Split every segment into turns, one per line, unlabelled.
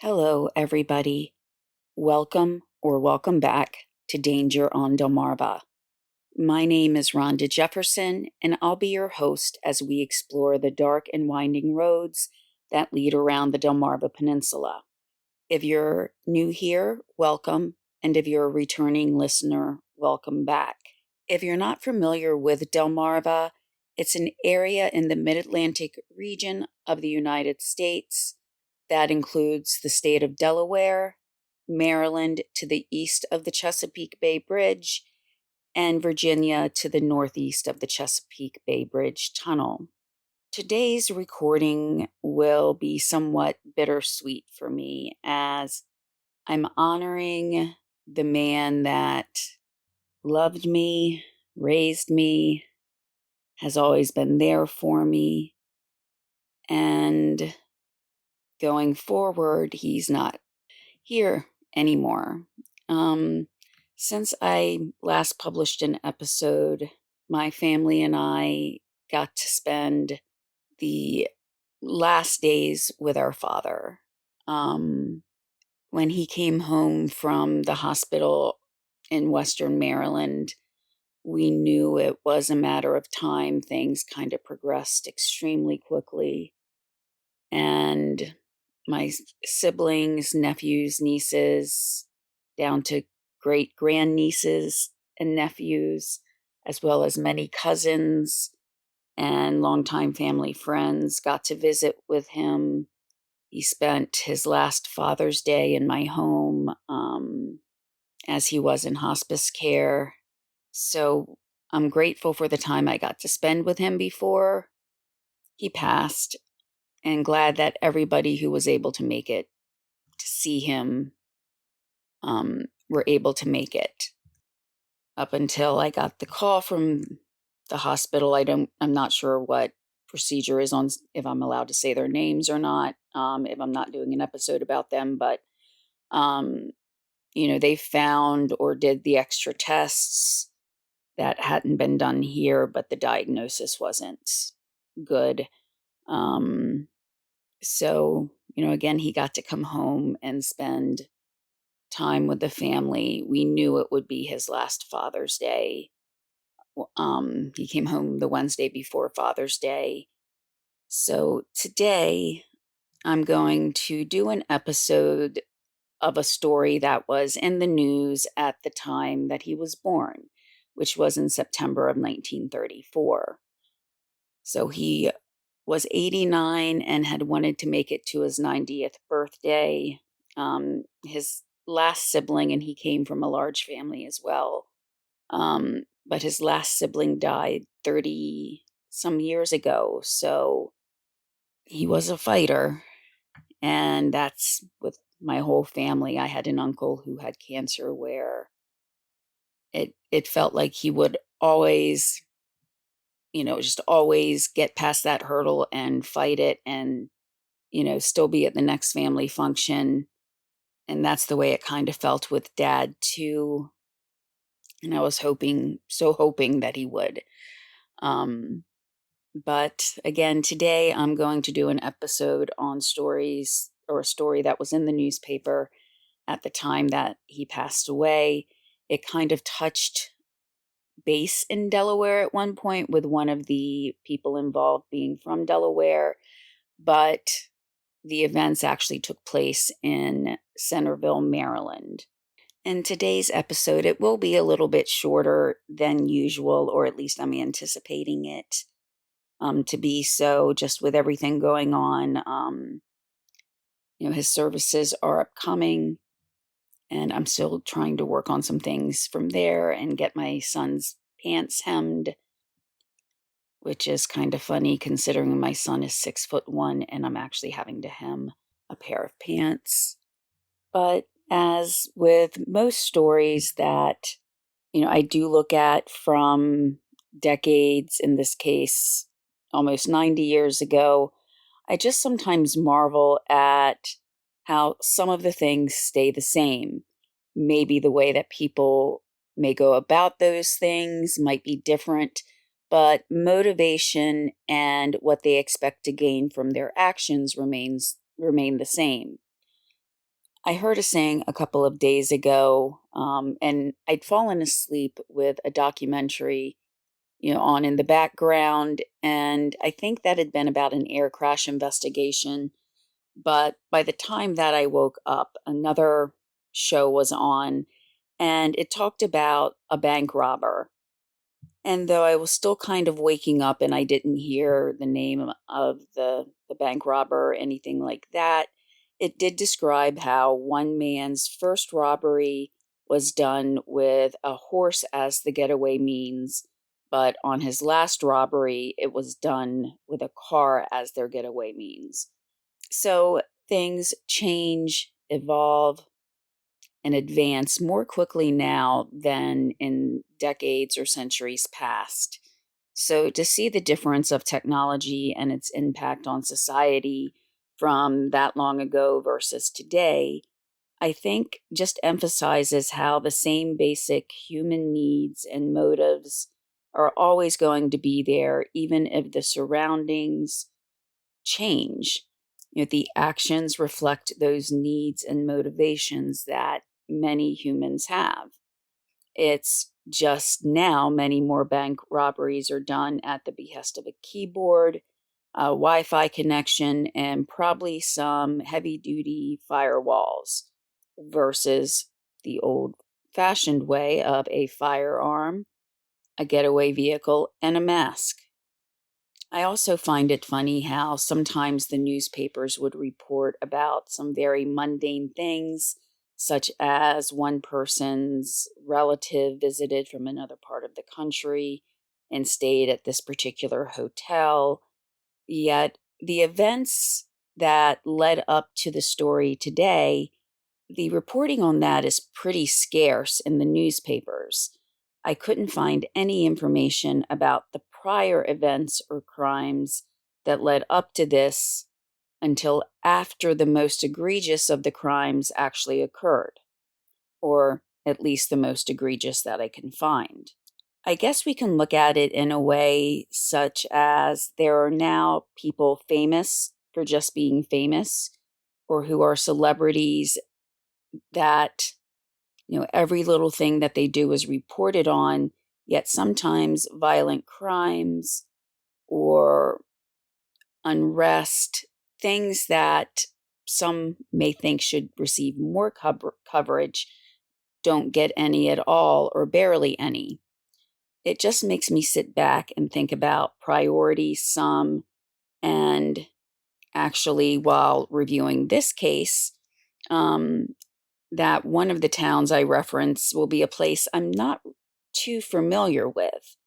Hello, everybody. Welcome back to Danger on Delmarva. My name is Rhonda Jefferson, and I'll be your host as we explore the dark and winding roads that lead around the Delmarva Peninsula. If you're new here, welcome, and if you're a returning listener, welcome back. If you're not familiar with Delmarva, it's an area in the Mid-Atlantic region of the United States that includes the state of Delaware, Maryland to the east of the Chesapeake Bay Bridge, and Virginia to the northeast of the Chesapeake Bay Bridge Tunnel. Today's recording will be somewhat bittersweet for me as I'm honoring the man that loved me, raised me, has always been there for me, and going forward, he's not here anymore. Since I last published an episode, my family and I got to spend the last days with our father. When he came home from the hospital in Western Maryland, we knew it was a matter of time. Things kind of progressed extremely quickly. And my siblings, nephews, nieces, down to great grandnieces and nephews, as well as many cousins and longtime family friends, got to visit with him. He spent his last Father's Day in my home as he was in hospice care. So I'm grateful for the time I got to spend with him before he passed, and glad that everybody who was able to make it to see him were able to make it. Up until I got the call from the hospital, I'm not sure what procedure is on, if I'm allowed to say their names or not, if I'm not doing an episode about them, but they found or did the extra tests that hadn't been done here, but the diagnosis wasn't good. So, again, he got to come home and spend time with the family. We knew it would be his last Father's Day. He came home the Wednesday before Father's Day. So today I'm going to do an episode of a story that was in the news at the time that he was born, which was in September of 1934. So he was 89 and had wanted to make it to his 90th birthday. His last sibling, and he came from a large family as well, but his last sibling died 30 some years ago. So he was a fighter, and that's with my whole family. I had an uncle who had cancer where it felt like he would always just always get past that hurdle and fight it and, still be at the next family function. And that's the way it kind of felt with Dad too. And I was hoping that he would. But again, today I'm going to do an episode on stories, or a story that was in the newspaper at the time that he passed away. It kind of touched base in Delaware at one point, with one of the people involved being from Delaware, but the events actually took place in Centerville, Maryland. In today's episode, it will be a little bit shorter than usual, or at least I'm anticipating it to be so, just with everything going on. His services are upcoming, and I'm still trying to work on some things from there and get my son's pants hemmed, which is kind of funny considering my son is 6'1" and I'm actually having to hem a pair of pants. But as with most stories that, I do look at from decades, in this case, almost 90 years ago, I just sometimes marvel at how some of the things stay the same. Maybe the way that people may go about those things might be different, but motivation and what they expect to gain from their actions remain the same. I heard a saying a couple of days ago, and I'd fallen asleep with a documentary, on in the background, and I think that had been about an air crash investigation. But by the time that I woke up, another show was on, and it talked about a bank robber. And though I was still kind of waking up and I didn't hear the name of the bank robber or anything like that, it did describe how one man's first robbery was done with a horse as the getaway means, but on his last robbery, it was done with a car as their getaway means. So things change, evolve, and advance more quickly now than in decades or centuries past. So, to see the difference of technology and its impact on society from that long ago versus today, I think just emphasizes how the same basic human needs and motives are always going to be there, even if the surroundings change. The actions reflect those needs and motivations that many humans have. It's just now many more bank robberies are done at the behest of a keyboard, a Wi Fi connection, and probably some heavy duty firewalls versus the old fashioned way of a firearm, a getaway vehicle, and a mask. I also find it funny how sometimes the newspapers would report about some very mundane things, such as one person's relative visited from another part of the country and stayed at this particular hotel. Yet the events that led up to the story today, the reporting on that is pretty scarce in the newspapers. I couldn't find any information about the prior events or crimes that led up to this until after the most egregious of the crimes actually occurred, or at least the most egregious that I can find. I guess we can look at it in a way such as there are now people famous for just being famous, or who are celebrities that every little thing that they do is reported on, yet sometimes violent crimes or unrest, things that some may think should receive more coverage, don't get any at all or barely any. It just makes me sit back and think about priorities some, and actually, while reviewing this case, that one of the towns I reference will be a place I'm not too familiar with.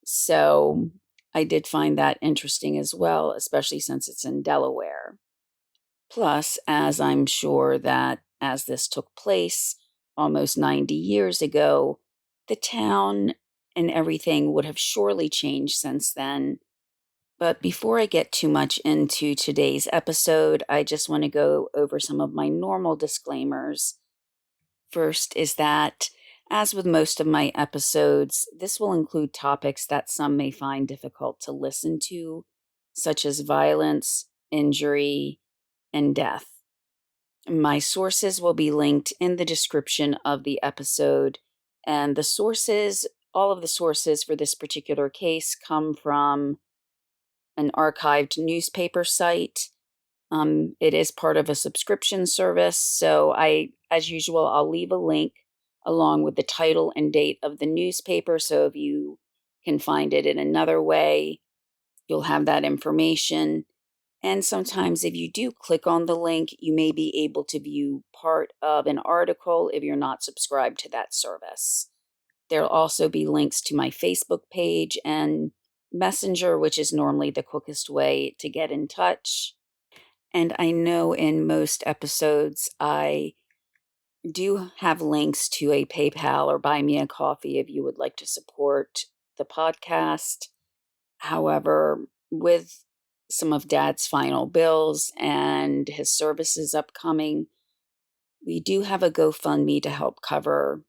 So I did find that interesting as well, especially since it's in Delaware. Plus, as I'm sure that as this took place almost 90 years ago, the town and everything would have surely changed since then. But before I get too much into today's episode, I just want to go over some of my normal disclaimers. First is that, as with most of my episodes, this will include topics that some may find difficult to listen to, such as violence, injury, and death. My sources will be linked in the description of the episode, and all of the sources for this particular case come from an archived newspaper site. It is part of a subscription service, so as usual, I'll leave a link along with the title and date of the newspaper, so if you can find it in another way, you'll have that information. And sometimes if you do click on the link, you may be able to view part of an article if you're not subscribed to that service. There'll also be links to my Facebook page and Messenger, which is normally the quickest way to get in touch. And I know in most episodes, I do have links to a PayPal or Buy Me a Coffee if you would like to support the podcast. However, with some of Dad's final bills and his services upcoming, we do have a GoFundMe to help cover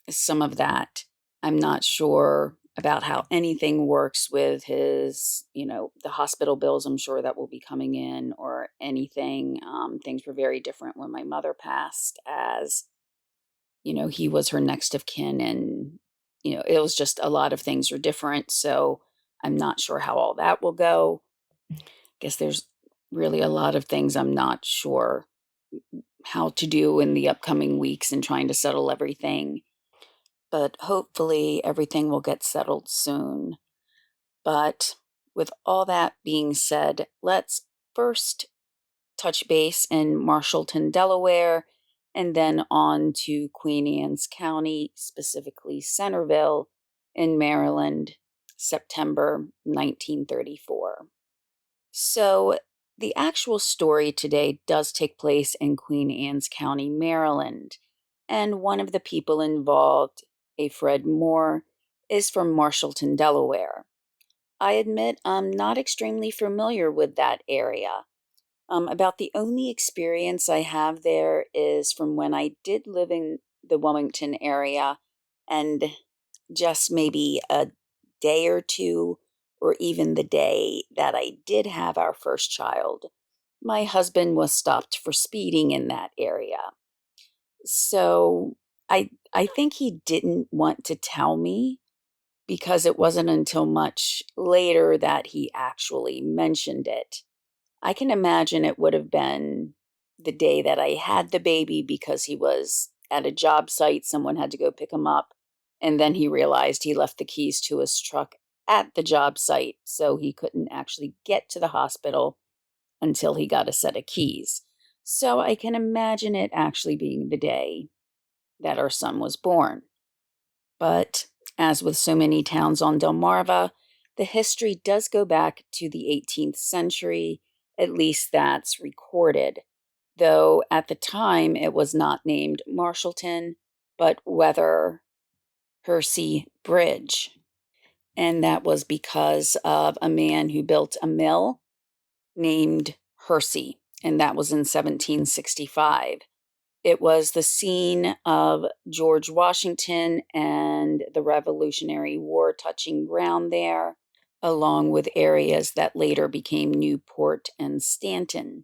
some of that. I'm not sure about how anything works with his, the hospital bills, I'm sure that will be coming in, or anything. Things were very different when my mother passed, as, he was her next of kin, and, it was just a lot of things are different. So I'm not sure how all that will go. Guess there's really a lot of things I'm not sure how to do in the upcoming weeks and trying to settle everything. But hopefully everything will get settled soon. But with all that being said, let's first touch base in Marshallton, Delaware, and then on to Queen Anne's County, specifically Centerville in Maryland, September 1934. So the actual story today does take place in Queen Anne's County, Maryland, and one of the people involved, a Fred Moore, is from Marshallton, Delaware. I admit I'm not extremely familiar with that area. About the only experience I have there is from when I did live in the Wilmington area, and just maybe a day or two, or even the day that I did have our first child, my husband was stopped for speeding in that area. So I think he didn't want to tell me, because it wasn't until much later that he actually mentioned it. I can imagine it would have been the day that I had the baby, because he was at a job site. Someone had to go pick him up. And then he realized he left the keys to his truck at the job site, so he couldn't actually get to the hospital until he got a set of keys. So I can imagine it actually being the day that our son was born. But as with so many towns on Delmarva, the history does go back to the 18th century. At least that's recorded, though at the time it was not named Marshallton, but Weather Hersey Bridge. And that was because of a man who built a mill named Hersey, and that was in 1765. It was the scene of George Washington and the Revolutionary War touching ground there, along with areas that later became Newport and Stanton.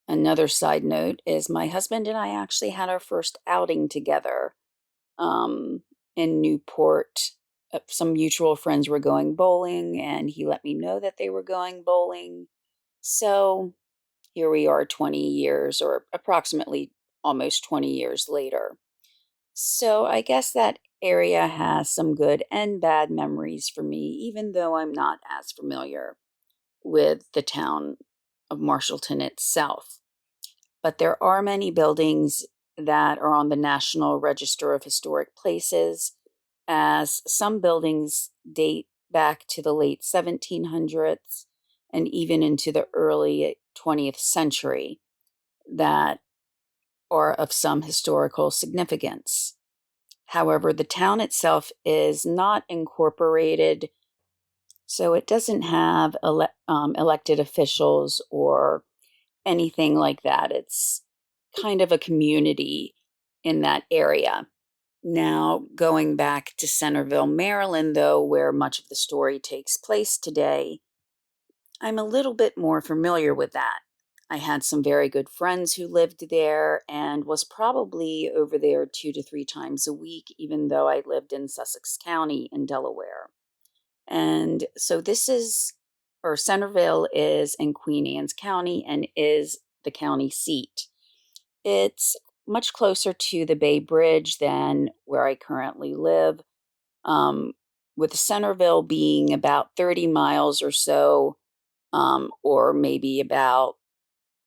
Another side note is my husband and I actually had our first outing together in Newport. Some mutual friends were going bowling, and he let me know that they were going bowling. So here we are 20 years, or approximately almost 20 years later. So I guess that area has some good and bad memories for me, even though I'm not as familiar with the town of Marshallton itself. But there are many buildings that are on the National Register of Historic Places, as some buildings date back to the late 1700s and even into the early 20th century, that are of some historical significance. However, the town itself is not incorporated, so it doesn't have elected officials or anything like that. It's kind of a community in that area. Now, going back to Centerville, Maryland, though, where much of the story takes place today, I'm a little bit more familiar with that. I had some very good friends who lived there, and was probably over there 2 to 3 times a week, even though I lived in Sussex County in Delaware. And so Centerville is in Queen Anne's County and is the county seat. It's much closer to the Bay Bridge than where I currently live, with Centerville being about 30 miles or so, or maybe about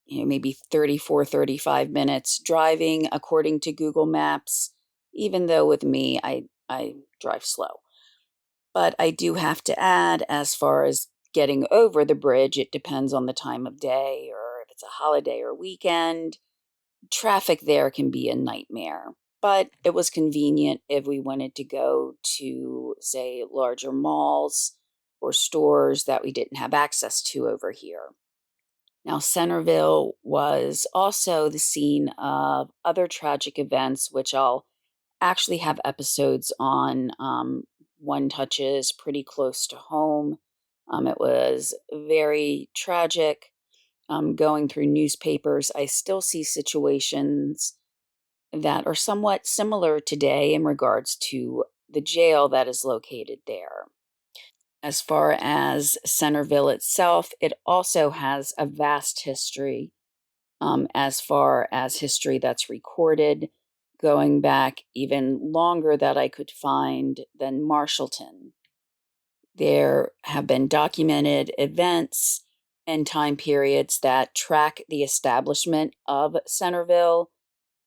maybe 34, 35 minutes driving, according to Google Maps, even though with me, I drive slow. But I do have to add, as far as getting over the bridge, it depends on the time of day, or if it's a holiday or weekend. Traffic there can be a nightmare, but it was convenient if we wanted to go to, say, larger malls or stores that we didn't have access to over here. Now, Centerville was also the scene of other tragic events, which I'll actually have episodes on one touches pretty close to home. It was very tragic. Going through newspapers, I still see situations that are somewhat similar today in regards to the jail that is located there. As far as Centerville itself, it also has a vast history, as far as history that's recorded, going back even longer that I could find than Marshallton. There have been documented events and time periods that track the establishment of Centerville.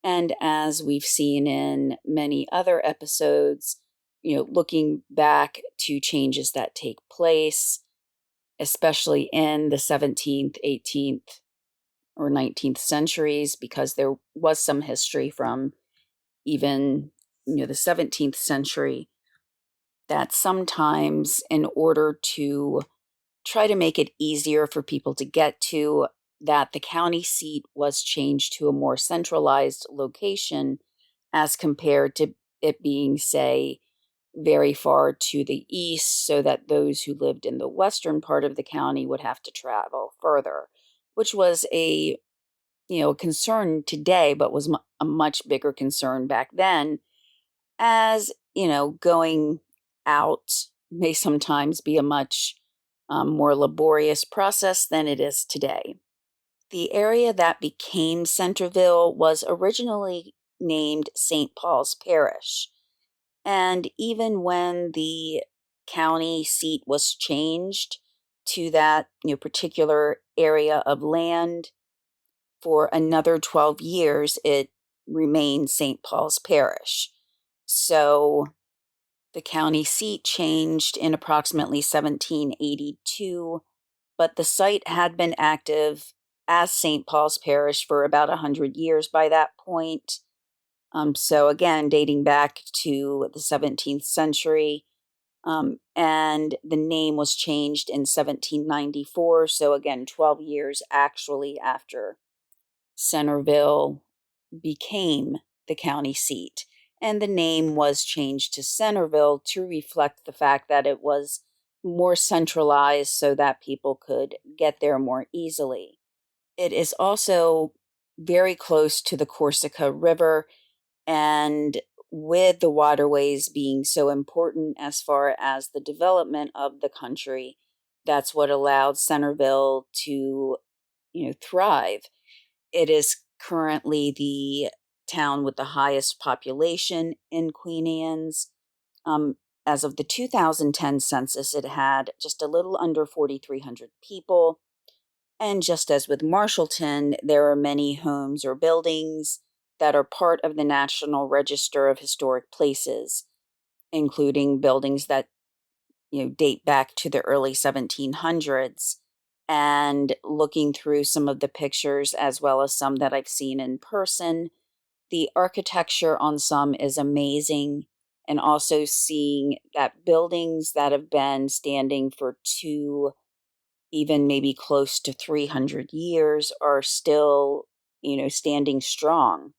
And as we've seen in many other episodes, looking back to changes that take place, especially in the 17th, 18th, or 19th centuries, because there was some history from even, the 17th century, that sometimes in order to try to make it easier for people to get to, that the county seat was changed to a more centralized location as compared to it being, say, very far to the east, so that those who lived in the western part of the county would have to travel further, which was a concern today, but was a much bigger concern back then, as going out may sometimes be a much more laborious process than it is today. The area that became Centerville was originally named St. Paul's Parish. And even when the county seat was changed to that particular area of land, for another 12 years, it remained St. Paul's Parish. So the county seat changed in approximately 1782, but the site had been active as St. Paul's Parish for about 100 years by that point. So again, dating back to the 17th century, and the name was changed in 1794. So again, 12 years actually after Centerville became the county seat. And the name was changed to Centerville to reflect the fact that it was more centralized so that people could get there more easily. It is also very close to the Corsica River, and with the waterways being so important as far as the development of the country, that's what allowed Centerville to, thrive. It is currently the town with the highest population in Queen Anne's. As of the 2010 census, it had just a little under 4,300 people. And just as with Marshallton, there are many homes or buildings that are part of the National Register of Historic Places, including buildings that date back to the early 1700s. And looking through some of the pictures as well as some that I've seen in person, the architecture on some is amazing. And also seeing that buildings that have been standing for even maybe close to 300 years are still, standing strong.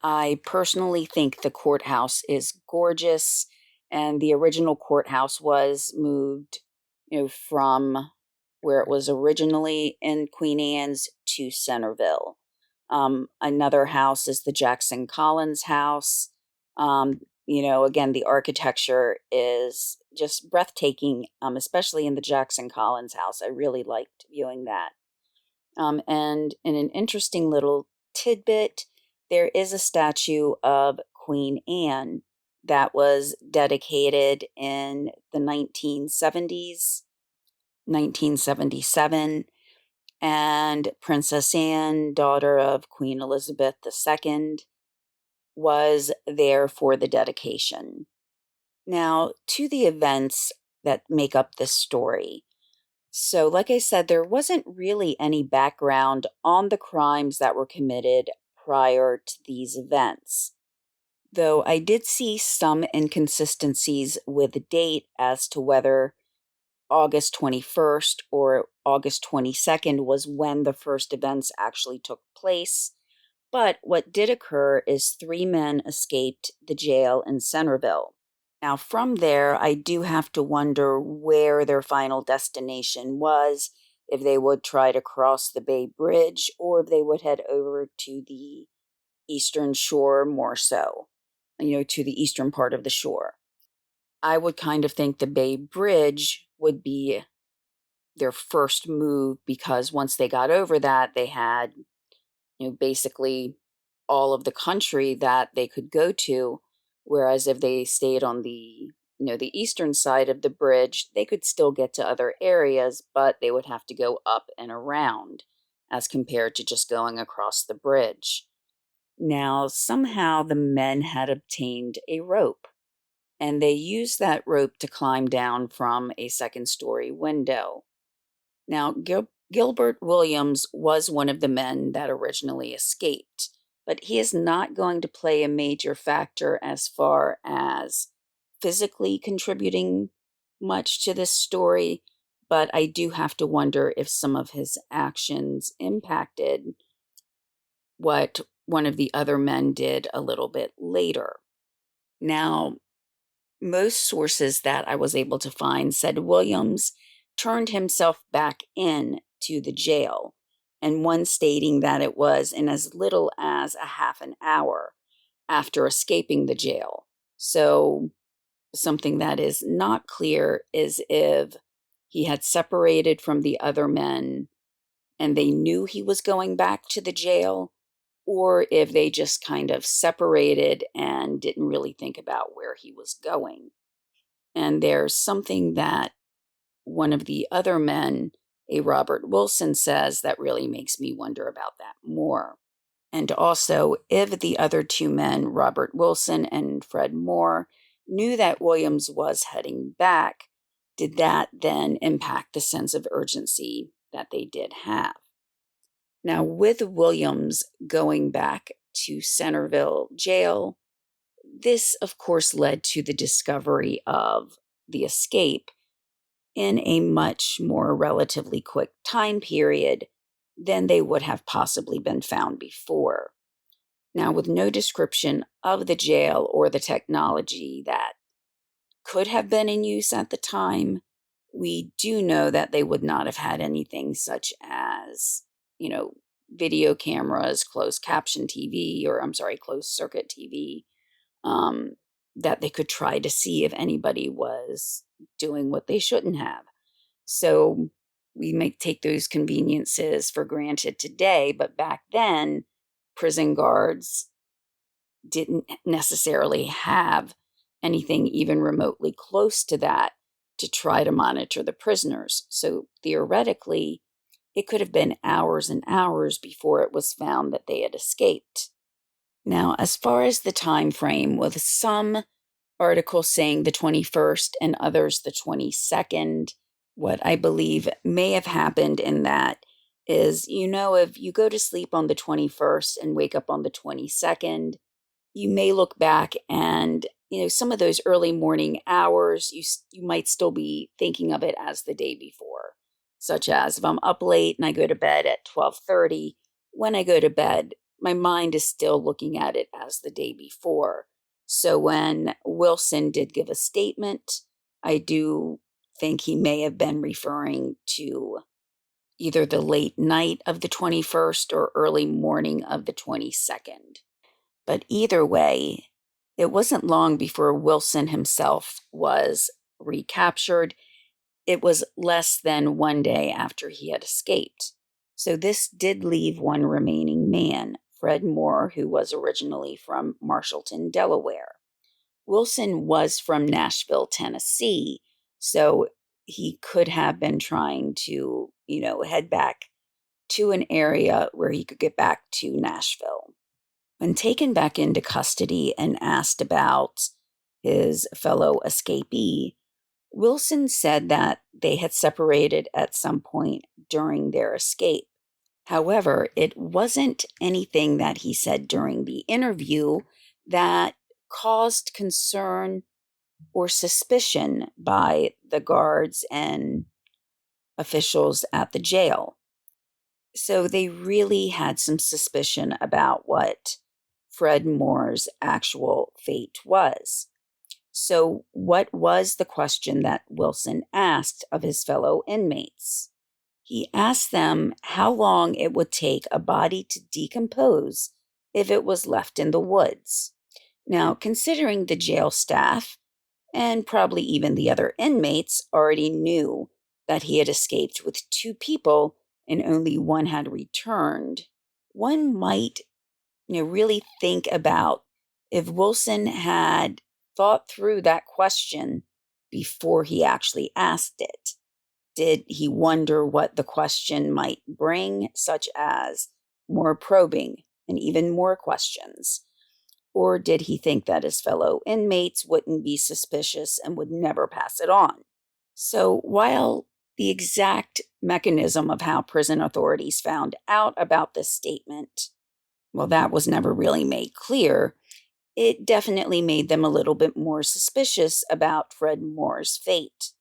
I personally think the courthouse is gorgeous, and the original courthouse was moved, from where it was originally in Queen Anne's to Centerville. Another house is the Jackson Collins house. Again, the architecture is just breathtaking, especially in the Jackson Collins house. I really liked viewing that. And in an interesting little tidbit, there is a statue of Queen Anne that was dedicated in the 1970s, 1977, and Princess Anne, daughter of Queen Elizabeth II, was there for the dedication. Now, to the events that make up this story. So, like I said, there wasn't really any background on the crimes that were committed prior to these events, though I did see some inconsistencies with the date as to whether August 21st or August 22nd was when the first events actually took place. But what did occur is 3 men escaped the jail in Centerville. Now, from there, I do have to wonder where their final destination was, if they would try to cross the Bay Bridge or if they would head over to the eastern shore more so, to the eastern part of the shore. I would kind of think the Bay Bridge would be their first move because once they got over that, they had, basically all of the country that they could go to. Whereas if they stayed on the eastern side of the bridge, they could still get to other areas, but they would have to go up and around as compared to just going across the bridge. Now, somehow the men had obtained a rope, and they used that rope to climb down from a second-story window. Now, Gilbert Williams was one of the men that originally escaped, but he is not going to play a major factor as far as physically contributing much to this story, but I do have to wonder if some of his actions impacted what one of the other men did a little bit later. Now, most sources that I was able to find said Williams turned himself back in to the jail, and one stating that it was in as little as a half an hour after escaping the jail. So, something that is not clear is if he had separated from the other men and they knew he was going back to the jail, or if they just kind of separated and didn't really think about where he was going. And there's something that one of the other men, a Robert Wilson, says that really makes me wonder about that more. And also, if the other two men, Robert Wilson and Fred Moore, knew that Williams was heading back, did that then impact the sense of urgency that they did have? Now, with Williams going back to Centerville Jail, this, of course, led to the discovery of the escape in a much more relatively quick time period than they would have possibly been found before. Now, with no description of the jail or the technology that could have been in use at the time, we do know that they would not have had anything such as, video cameras, closed circuit TV, that they could try to see if anybody was doing what they shouldn't have. So we may take those conveniences for granted today, but back then, prison guards didn't necessarily have anything even remotely close to that to try to monitor the prisoners. So theoretically, it could have been hours and hours before it was found that they had escaped. Now, as far as the time frame, with some articles saying the 21st and others the 22nd, what I believe may have happened in that is, if you go to sleep on the 21st and wake up on the 22nd, you may look back and, some of those early morning hours, you might still be thinking of it as the day before. Such as if I'm up late and I go to bed at 12:30, when I go to bed, my mind is still looking at it as the day before. So when Wilson did give a statement, I do think he may have been referring to either the late night of the 21st or early morning of the 22nd. But either way, it wasn't long before Wilson himself was recaptured. It was less than one day after he had escaped. So this did leave one remaining man, Fred Moore, who was originally from Marshallton, Delaware. Wilson was from Nashville, Tennessee, so he could have been trying to, head back to an area where he could get back to Nashville. When taken back into custody and asked about his fellow escapee, Wilson said that they had separated at some point during their escape. However, it wasn't anything that he said during the interview that caused concern or suspicion by the guards and officials at the jail. So they really had some suspicion about what Fred Moore's actual fate was. So, what was the question that Wilson asked of his fellow inmates? He asked them how long it would take a body to decompose if it was left in the woods. Now, considering the jail staff, and probably even the other inmates, already knew that he had escaped with 2 people and only one had returned, one might really think about if Wilson had thought through that question before he actually asked it. Did he wonder what the question might bring, such as more probing and even more questions? Or did he think that his fellow inmates wouldn't be suspicious and would never pass it on? So while the exact mechanism of how prison authorities found out about this statement, well, that was never really made clear, it definitely made them a little bit more suspicious about Fred Moore's fate.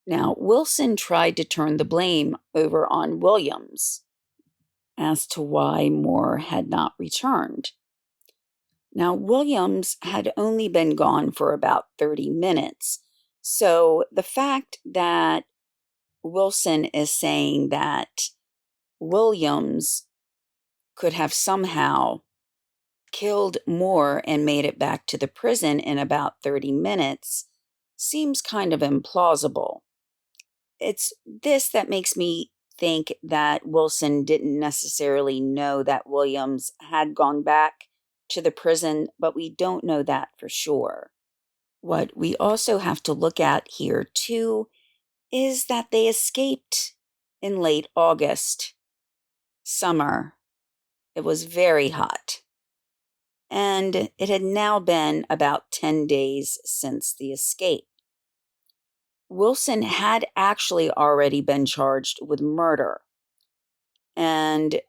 Now, Wilson tried to turn the blame over on Williams as to why Moore had not returned. Now, Williams had only been gone for about 30 minutes, so the fact that Wilson is saying that Williams could have somehow killed Moore and made it back to the prison in about 30 minutes seems kind of implausible. It's this that makes me think that Wilson didn't necessarily know that Williams had gone back to the prison, but we don't know that for sure. What we also have to look at here, too, is that they escaped in late August, summer. It was very hot. And it had now been about 10 days since the escape. Wilson had actually already been charged with murder. And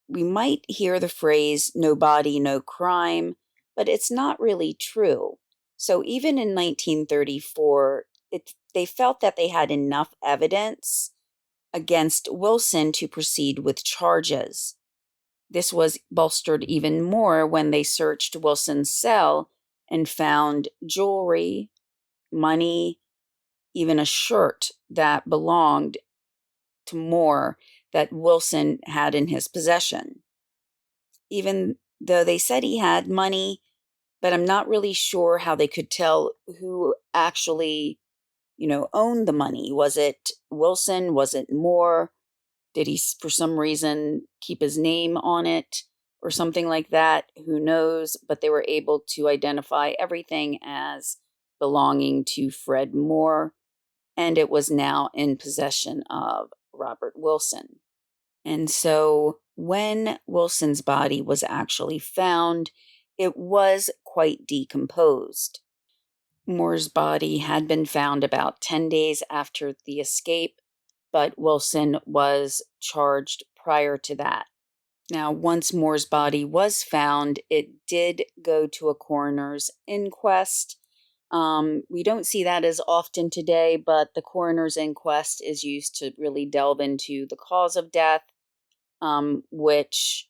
we might hear the phrase, no body, no crime, but it's not really true. So even in 1934, they felt that they had enough evidence against Wilson to proceed with charges. This was bolstered even more when they searched Wilson's cell and found jewelry, money, even a shirt that belonged to Moore that Wilson had in his possession. Even though they said he had money, but I'm not really sure how they could tell who actually, owned the money. Was it Wilson? Was it Moore? Did he, for some reason, keep his name on it or something like that? Who knows? But they were able to identify everything as belonging to Fred Moore, and it was now in possession of Robert Wilson. And so when Wilson's body was actually found, it was quite decomposed. Moore's body had been found about 10 days after the escape, but Wilson was charged prior to that. Now, once Moore's body was found, it did go to a coroner's inquest. We don't see that as often today, but the coroner's inquest is used to really delve into the cause of death, which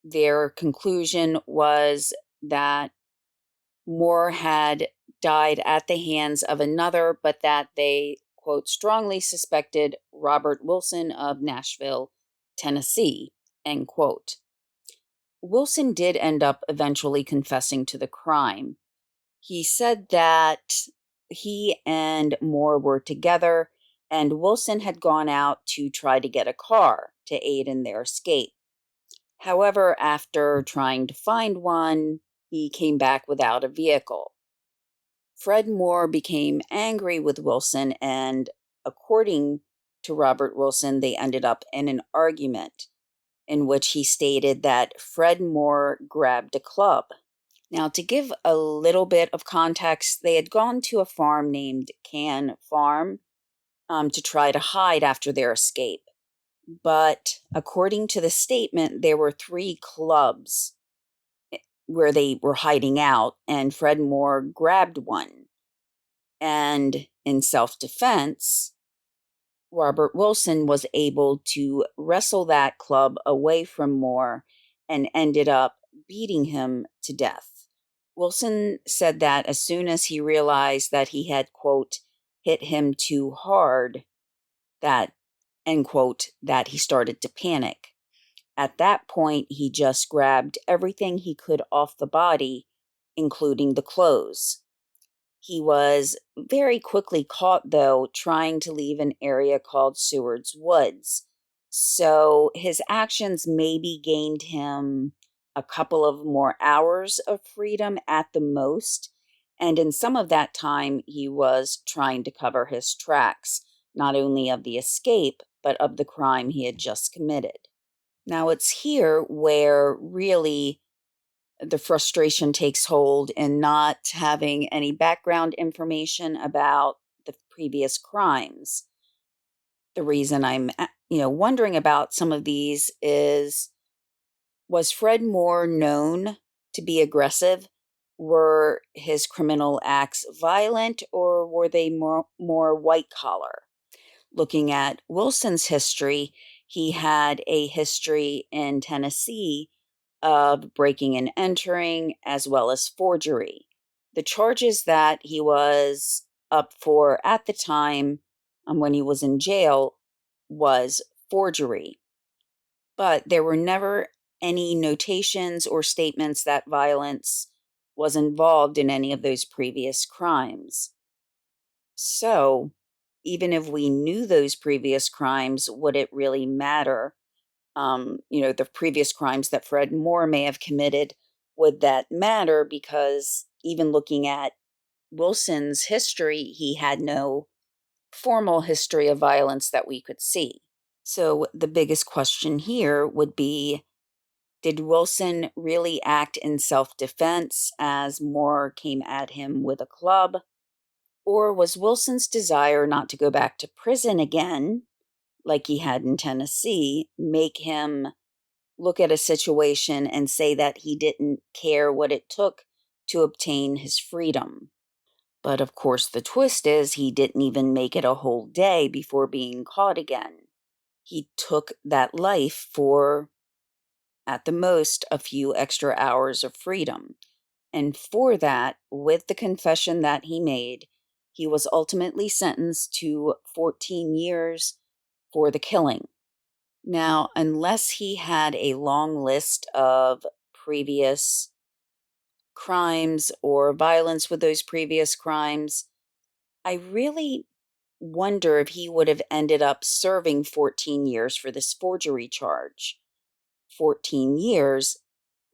their conclusion was that Moore had died at the hands of another, but that they, quote, strongly suspected Robert Wilson of Nashville, Tennessee, end quote. Wilson did end up eventually confessing to the crime. He said that he and Moore were together, and Wilson had gone out to try to get a car to aid in their escape. However, after trying to find one, he came back without a vehicle. Fred Moore became angry with Wilson, and according to Robert Wilson, they ended up in an argument in which he stated that Fred Moore grabbed a club. Now, to give a little bit of context, they had gone to a farm named Can Farm to try to hide after their escape. But according to the statement, there were 3 clubs where they were hiding out, and Fred Moore grabbed one. And in self-defense, Robert Wilson was able to wrestle that club away from Moore and ended up beating him to death. Wilson said that as soon as he realized that he had, quote, hit him too hard, that, end quote, that he started to panic. At that point, he just grabbed everything he could off the body, including the clothes. He was very quickly caught, though, trying to leave an area called Seward's Woods. So his actions maybe gained him a couple of more hours of freedom at the most. And in some of that time, he was trying to cover his tracks, not only of the escape, but of the crime he had just committed. Now, it's here where really the frustration takes hold in not having any background information about the previous crimes. The reason I'm, wondering about some of these is, was Fred Moore known to be aggressive? Were his criminal acts violent, or were they more white collar? Looking at Wilson's history, he had a history in Tennessee of breaking and entering as well as forgery. The charges that he was up for at the time when he was in jail was forgery. But there were never any notations or statements that violence was involved in any of those previous crimes. So, even if we knew those previous crimes, would it really matter? The previous crimes that Fred Moore may have committed, would that matter? Because even looking at Wilson's history, he had no formal history of violence that we could see. So the biggest question here would be, did Wilson really act in self-defense as Moore came at him with a club? Or was Wilson's desire not to go back to prison again, like he had in Tennessee, make him look at a situation and say that he didn't care what it took to obtain his freedom? But of course, the twist is he didn't even make it a whole day before being caught again. He took that life for, at the most, a few extra hours of freedom. And for that, with the confession that he made, he was ultimately sentenced to 14 years for the killing. Now, unless he had a long list of previous crimes or violence with those previous crimes, I really wonder if he would have ended up serving 14 years for this forgery charge. 14 years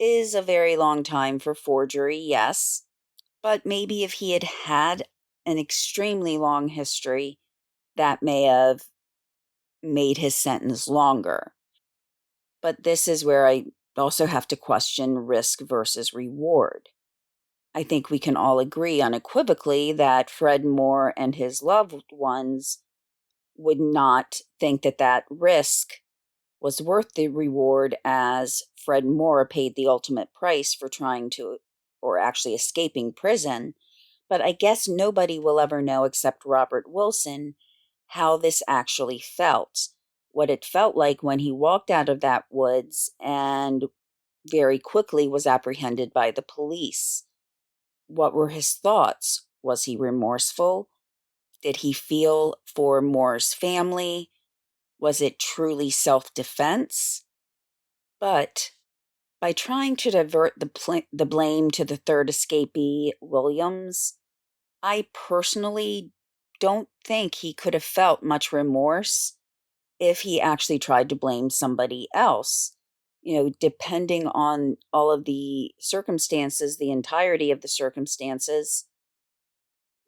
is a very long time for forgery, yes, but maybe if he had had an extremely long history, that may have made his sentence longer. But this is where I also have to question risk versus reward. I think we can all agree unequivocally that Fred Moore and his loved ones would not think that that risk was worth the reward, as Fred Moore paid the ultimate price for trying to, or actually escaping prison. But I guess nobody will ever know except Robert Wilson how this actually felt. What it felt like when he walked out of that woods and very quickly was apprehended by the police. What were his thoughts? Was he remorseful? Did he feel for Moore's family? Was it truly self-defense? But by trying to divert the blame to the third escapee, Williams, I personally don't think he could have felt much remorse if he actually tried to blame somebody else. Depending on all of the circumstances, the entirety of the circumstances,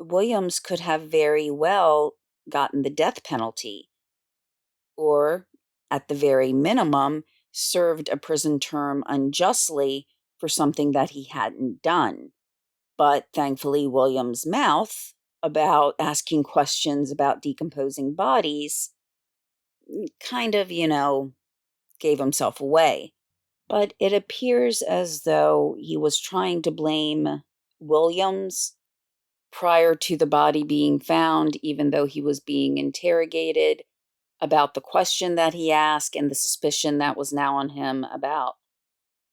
Williams could have very well gotten the death penalty, or at the very minimum, served a prison term unjustly for something that he hadn't done. But thankfully, Williams' mouth about asking questions about decomposing bodies kind of, gave himself away. But it appears as though he was trying to blame Williams prior to the body being found, even though he was being interrogated about the question that he asked and the suspicion that was now on him about,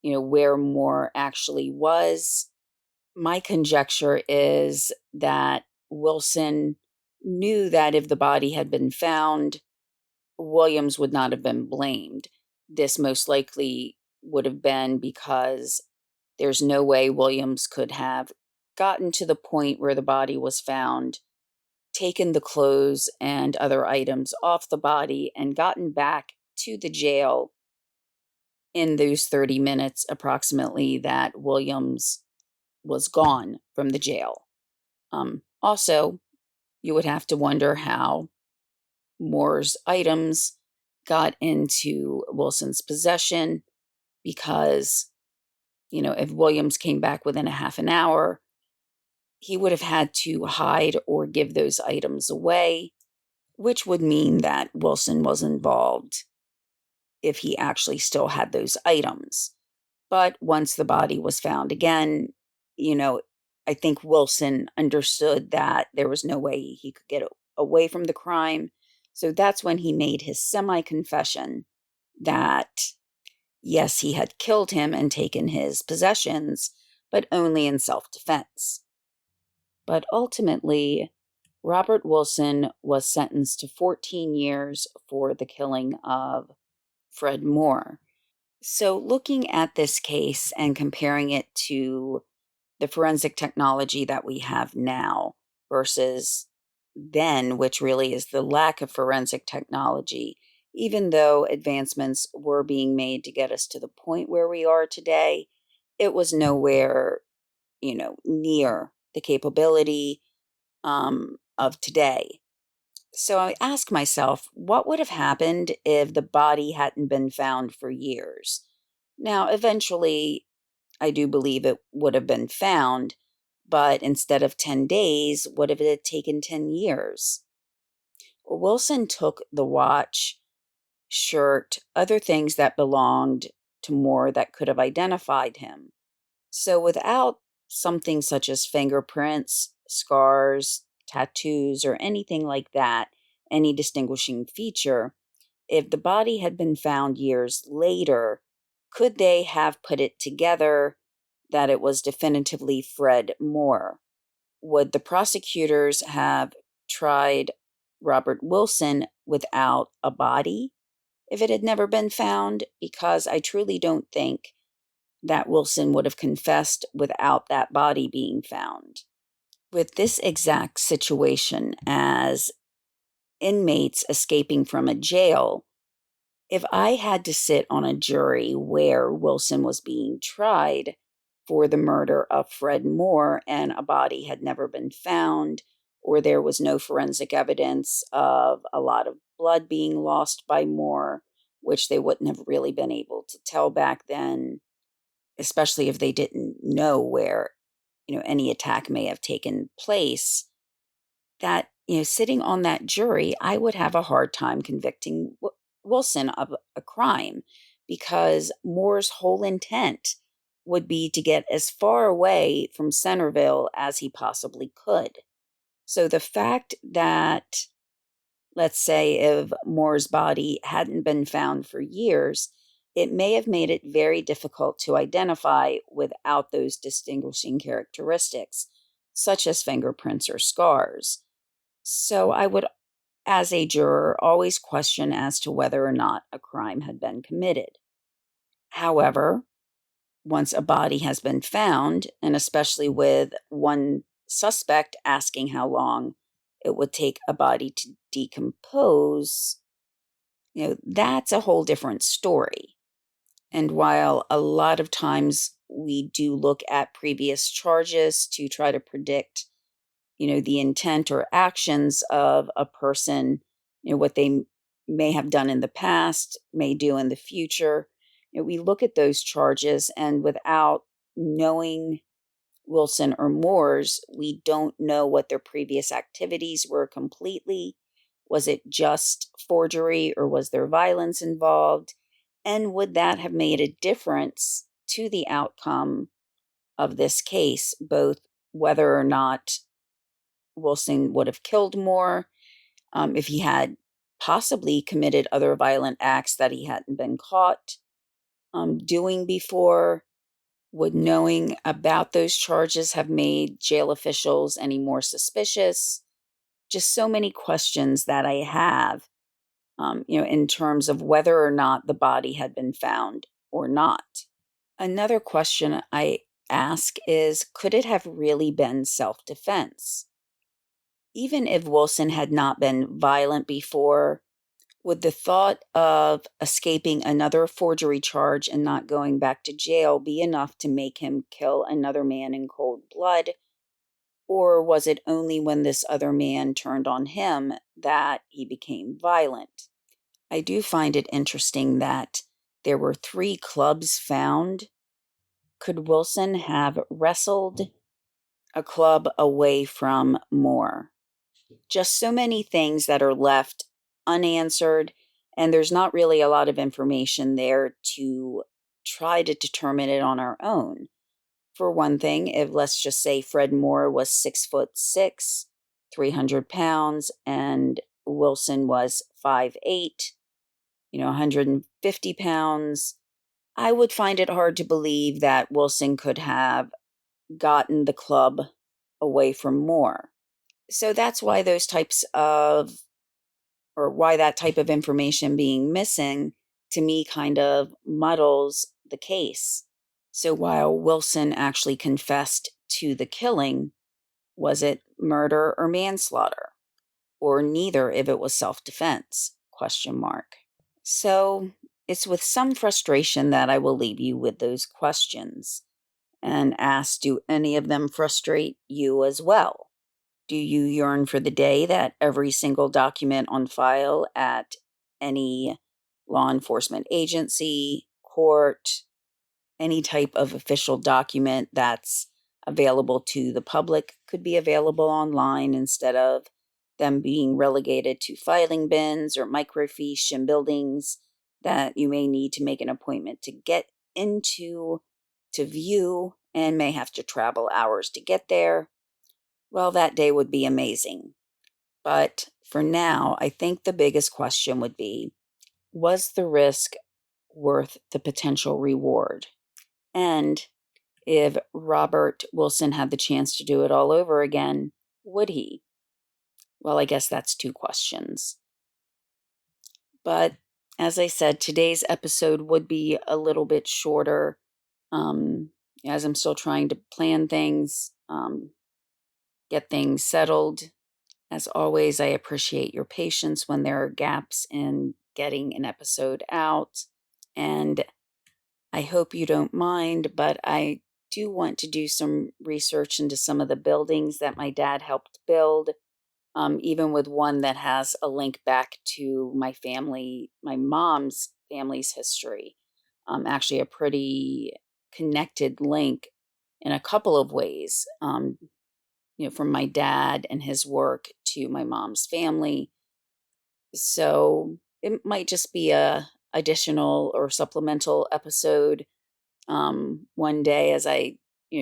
where Moore actually was. My conjecture is that Wilson knew that if the body had been found, Williams would not have been blamed. This most likely would have been because there's no way Williams could have gotten to the point where the body was found, taken the clothes and other items off the body, and gotten back to the jail in those 30 minutes approximately that Williams was gone from the jail. Also, you would have to wonder how Moore's items got into Wilson's possession because, if Williams came back within a half an hour, he would have had to hide or give those items away, which would mean that Wilson was involved if he actually still had those items. But once the body was found again, I think Wilson understood that there was no way he could get away from the crime. So that's when he made his semi-confession that, yes, he had killed him and taken his possessions, but only in self-defense. But ultimately, Robert Wilson was sentenced to 14 years for the killing of Fred Moore. So looking at this case and comparing it to the forensic technology that we have now versus then, which really is the lack of forensic technology, even though advancements were being made to get us to the point where we are today, it was nowhere, near the capability of today. So I ask myself, what would have happened if the body hadn't been found for years? Now, eventually, I do believe it would have been found, but instead of 10 days, what if it had taken 10 years? Wilson took the watch, shirt, other things that belonged to Moore that could have identified him. So without something such as fingerprints, scars, tattoos, or anything like that, any distinguishing feature, if the body had been found years later, could they have put it together that it was definitively Fred Moore? Would the prosecutors have tried Robert Wilson without a body if it had never been found? Because I truly don't think that Wilson would have confessed without that body being found. With this exact situation as inmates escaping from a jail, if I had to sit on a jury where Wilson was being tried for the murder of Fred Moore and a body had never been found, or there was no forensic evidence of a lot of blood being lost by Moore, which they wouldn't have really been able to tell back then, especially if they didn't know where, any attack may have taken place, that, sitting on that jury, I would have a hard time convicting Wilson of a crime because Moore's whole intent would be to get as far away from Centerville as he possibly could. So the fact that, let's say, if Moore's body hadn't been found for years, it may have made it very difficult to identify without those distinguishing characteristics, such as fingerprints or scars. So I would, as a juror, always question as to whether or not a crime had been committed. However, once a body has been found, and especially with one suspect asking how long it would take a body to decompose, that's a whole different story. And while a lot of times we do look at previous charges to try to predict, the intent or actions of a person, what they may have done in the past, may do in the future, we look at those charges, and without knowing Wilson or Moore's, we don't know what their previous activities were completely. Was it just forgery or was there violence involved? And would that have made a difference to the outcome of this case, both whether or not Wilson would have killed Moore, if he had possibly committed other violent acts that he hadn't been caught doing before, Would knowing about those charges have made jail officials any more suspicious? Just so many questions that I have, in terms of whether or not the body had been found or not. Another question I ask is, could it have really been self-defense? Even if Wilson had not been violent before, would the thought of escaping another forgery charge and not going back to jail be enough to make him kill another man in cold blood? Or was it only when this other man turned on him that he became violent? I do find it interesting that there were 3 clubs found. Could Wilson have wrestled a club away from more? Just so many things that are left unanswered, and there's not really a lot of information there to try to determine it on our own. For one thing, if let's just say Fred Moore was 6'6", 300 pounds, and Wilson was 5'8", 150 pounds, I would find it hard to believe that Wilson could have gotten the club away from Moore. So that's why why that type of information being missing to me kind of muddles the case. So while Wilson actually confessed to the killing, was it murder or manslaughter? Or neither if it was self-defense? So it's with some frustration that I will leave you with those questions and ask, do any of them frustrate you as well? Do you yearn for the day that every single document on file at any law enforcement agency, court, any type of official document that's available to the public could be available online instead of them being relegated to filing bins or microfiche in buildings that you may need to make an appointment to get into, to view, and may have to travel hours to get there? Well, that day would be amazing. But for now, I think the biggest question would be, was the risk worth the potential reward? And if Robert Wilson had the chance to do it all over again, would he? Well, I guess that's 2 questions. But as I said, today's episode would be a little bit shorter, as I'm still trying to plan things, get things settled. As always, I appreciate your patience when there are gaps in getting an episode out. And I hope you don't mind, but I do want to do some research into some of the buildings that my dad helped build, even with one that has a link back to my mom's family's history. Actually, a pretty connected link in a couple of ways. From my dad and his work to my mom's family. So it might just be a additional or supplemental episode one day as I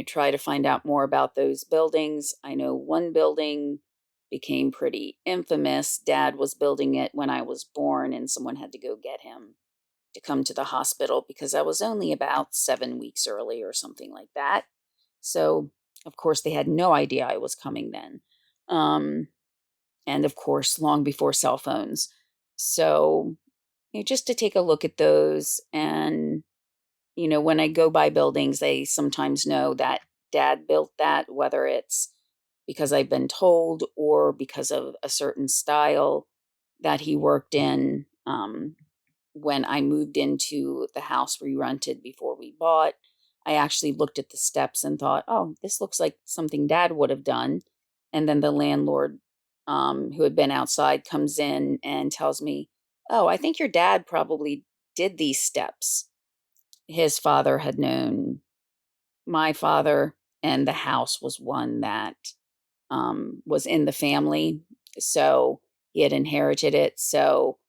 try to find out more about those buildings. I know one building became pretty infamous. Dad was building it when I was born, and someone had to go get him to come to the hospital because I was only about 7 weeks early or something like that. So of course, they had no idea I was coming then. And of course, long before cell phones. So, just to take a look at those. And, when I go by buildings, I sometimes know that Dad built that, whether it's because I've been told or because of a certain style that he worked in when I moved into the house we rented before we bought. I actually looked at the steps and thought, oh, this looks like something Dad would have done. And then the landlord, who had been outside, comes in and tells me, oh, I think your dad probably did these steps. His father had known my father, and the house was one that was in the family. So he had inherited it. So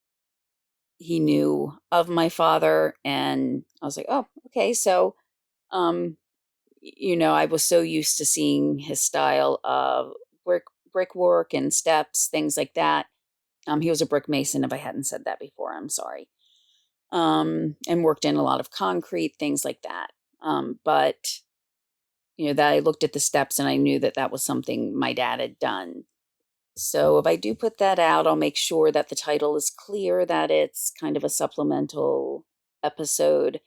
he knew of my father. And I was like, oh, okay. So I was so used to seeing his style of brickwork and steps, things like that. He was a brick mason, if I hadn't said that before, I'm sorry. And worked in a lot of concrete, things like that. But that I looked at the steps and I knew that that was something my dad had done. So if I do put that out, I'll make sure that the title is clear, that it's kind of a supplemental episode.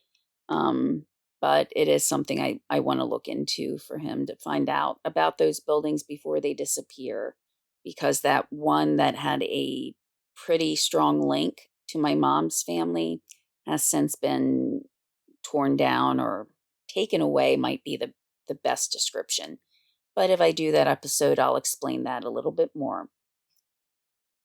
But it is something I want to look into for him to find out about those buildings before they disappear, because that one that had a pretty strong link to my mom's family has since been torn down or taken away, might be the best description. But if I do that episode, I'll explain that a little bit more.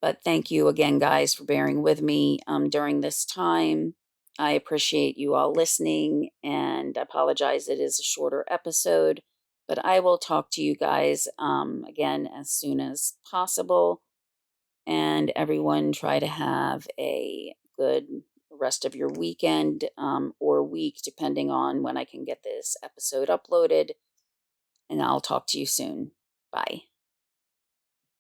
But thank you again, guys, for bearing with me during this time. I appreciate you all listening, and I apologize it is a shorter episode, but I will talk to you guys again as soon as possible. And everyone, try to have a good rest of your weekend or week, depending on when I can get this episode uploaded. And I'll talk to you soon. Bye.